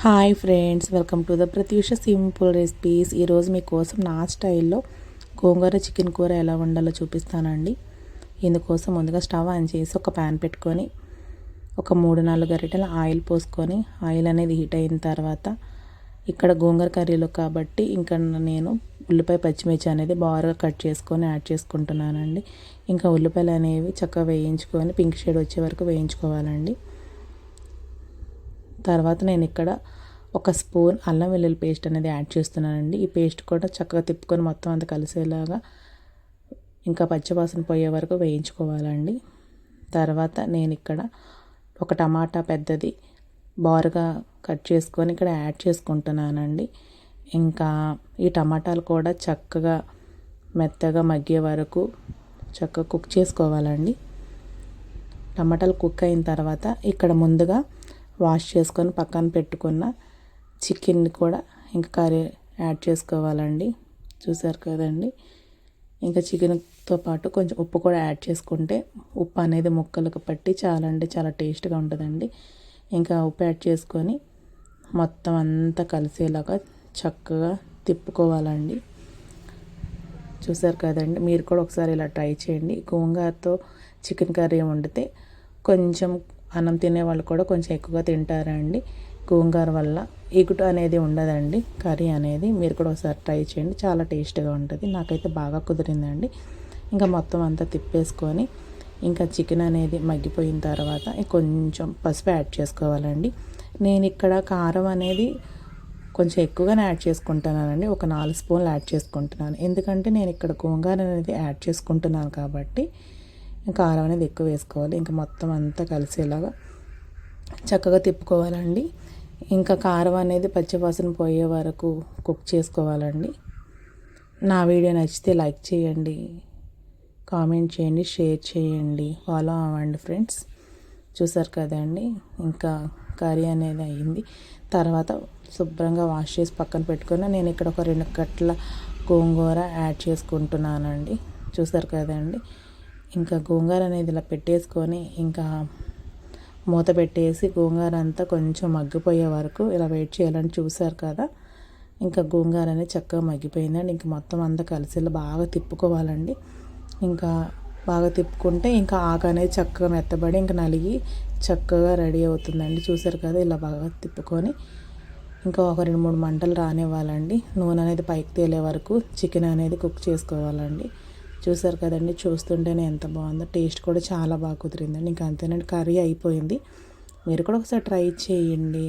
Hi friends, welcome to the Pratyusha simple recipes. ఈరోజు మీకోసం నా స్టైల్లో గోంగూర చికెన్ కూర ఎలా వండాలో చూపిస్తానండి. ఇందుకోసం ముందుగా స్టవ్ ఆన్ చేసి ఒక ప్యాన్ పెట్టుకొని ఒక 3-4 గరిటెల ఆయిల్ పోసుకొని ఆయిల్ అనేది హీట్ అయిన తర్వాత ఇక్కడ గోంగూర కర్రీలో కాబట్టి ఇంకా నేను ఉల్లిపాయ పచ్చిమిర్చి అనేది బాగా కట్ చేసుకొని యాడ్ చేసుకుంటున్నానండి. ఇంకా ఉల్లిపాయలు అనేవి చక్కగా వేయించుకొని పింక్ షేడ్ వచ్చే వరకు వేయించుకోవాలండి. తర్వాత నేను ఇక్కడ ఒక స్పూన్ అల్లం వెల్లుల్లి పేస్ట్ అనేది యాడ్ చేస్తున్నానండి. ఈ పేస్ట్ కూడా చక్కగా తిప్పుకొని మొత్తం అంతా కలిసేలాగా ఇంకా పచ్చివాసన పోయే వరకు వేయించుకోవాలండి. తర్వాత నేను ఇక్కడ ఒక టమాటా పెద్దది బారుగా కట్ చేసుకొని ఇక్కడ యాడ్ చేసుకుంటున్నానండి. ఇంకా ఈ టమాటాలు కూడా చక్కగా మెత్తగా మగ్గే వరకు చక్కగా కుక్ చేసుకోవాలండి. టమాటాలు కుక్ అయిన తర్వాత ఇక్కడ ముందుగా వాష్ చేసుకొని పక్కన పెట్టుకున్న చికెన్ని కూడా ఇంకా కర్రీ యాడ్ చేసుకోవాలండి. చూసారు కదండి. ఇంకా చికెన్తో పాటు కొంచెం ఉప్పు కూడా యాడ్ చేసుకుంటే ఉప్పు అనేది ముక్కలకు పట్టి చాలా టేస్ట్గా ఉంటుందండి. ఇంకా ఉప్పు యాడ్ చేసుకొని మొత్తం అంతా కలిసేలాగా చక్కగా తిప్పుకోవాలండి. చూసారు కదండి. మీరు కూడా ఒకసారి ఇలా ట్రై చేయండి. గోంగూరతో చికెన్ కర్రీ వండితే కొంచెం అన్నం తినేవాళ్ళు కూడా కొంచెం ఎక్కువగా తింటారండి. గోంగూర వల్ల ఎగుటు అనేది ఉండదండి కర్రీ అనేది. మీరు కూడా ఒకసారి ట్రై చేయండి, చాలా టేస్ట్గా ఉంటుంది. నాకైతే బాగా కుదిరిందండి. ఇంకా మొత్తం అంతా తిప్పేసుకొని ఇంకా చికెన్ అనేది మగ్గిపోయిన తర్వాత కొంచెం పసుపు యాడ్ చేసుకోవాలండి. నేను ఇక్కడ కారం అనేది కొంచెం ఎక్కువగానే యాడ్ చేసుకుంటున్నానండి. ఒక 4 స్పూన్లు యాడ్ చేసుకుంటున్నాను. ఎందుకంటే నేను ఇక్కడ గోంగూర అనేది యాడ్ చేసుకుంటున్నాను కాబట్టి కారం అనేది ఎక్కువ వేసుకోవాలి. ఇంకా మొత్తం అంతా కలిసేలాగా చక్కగా తిప్పుకోవాలండి. ఇంకా కారం అనేది పచ్చివాసన పోయే వరకు కుక్ చేసుకోవాలండి. నా వీడియో నచ్చితే లైక్ చేయండి, కామెంట్ చేయండి, షేర్ చేయండి, ఫాలో అవ్వండి ఫ్రెండ్స్. చూసారు కదండి. ఇంకా కర్రీ అనేది అయ్యింది. తర్వాత శుభ్రంగా వాష్ చేసి పక్కన పెట్టుకొని నేను ఇక్కడ ఒక 2 కట్టల గోంగూర యాడ్ చేసుకుంటున్నానండి. చూసారు కదండి. ఇంకా గోంగూర అనేది ఇలా పెట్టేసుకొని ఇంకా మూత పెట్టేసి గోంగూర అంతా కొంచెం మగ్గిపోయే వరకు ఇలా వెయిట్ చేయాలని. చూసారు కదా. ఇంకా గోంగూర అనేది చక్కగా మగ్గిపోయిందండి. ఇంక మొత్తం అంతా కలిసేలా బాగా తిప్పుకోవాలండి. ఇంకా బాగా తిప్పుకుంటే ఇంకా ఆకు అనేది చక్కగా మెత్తబడి ఇంకా నలిగి చక్కగా రెడీ అవుతుందండి. చూసారు కదా. ఇలా బాగా తిప్పుకొని ఇంకా ఒక 2-3 మంటలు రానివ్వాలండి. నూనె అనేది పైకి తేలే వరకు చికెన్ అనేది కుక్ చేసుకోవాలండి. చూసారు కదండి. చూస్తుంటేనే ఎంత బాగుందో. టేస్ట్ కూడా చాలా బాగా కుదిరిందండి. ఇంకా అంతేనండి, కర్రీ అయిపోయింది. మీరు కూడా ఒకసారి ట్రై చేయండి.